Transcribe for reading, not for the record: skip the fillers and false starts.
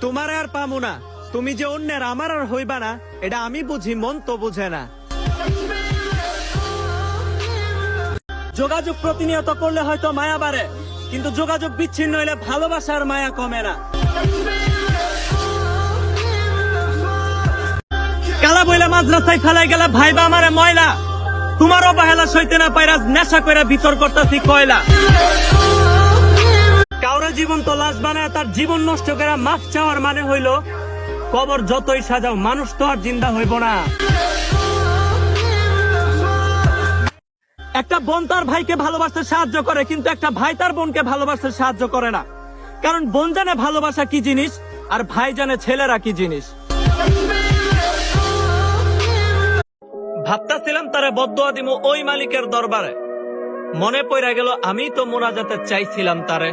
তোমার আর পামু না। তুমি যে অন্যের আমার আর হইবা না, এটা আমি বুঝি, মন তো বুঝে না। যোগাযোগ প্রতিনিয়ত করলে হয়তো মায়া বাড়ে, কিন্তু যোগাযোগ বিচ্ছিন্ন হইলে ভালোবাসার মায়া কমে না। কালা বইলা মাদ্রাসায় ফেলাই গেলে ভাইবা আমারে ময়লা, তোমার অবহেলা সইতে না পাইরা নেশা করে ভিতর করতেছি কয়লা। কাউরে জীবন তো লাশ বানায় তার জীবন নষ্ট করে মাফ চাওয়ার মানে হইল কবর যতই সাজাও মানুষ তো আর জিন্দা হইব না। একটা বোন তার ভাইকে ভালোবাসতে সাহায্য করে, কিন্তু একটা ভাই তার বোনকে ভালোবাসতে সাহায্য করে না। কারণ বোন জানে ভালোবাসা কি জিনিস, আর ভাই জানে ছেলেরা কি জিনিস। ভাবতাছিলাম তারে বদদুয়া দিমু ওই মালিকের দরবারে, মনে পড়া গেল আমি তো মোনাজাতে চাইছিলাম তারে।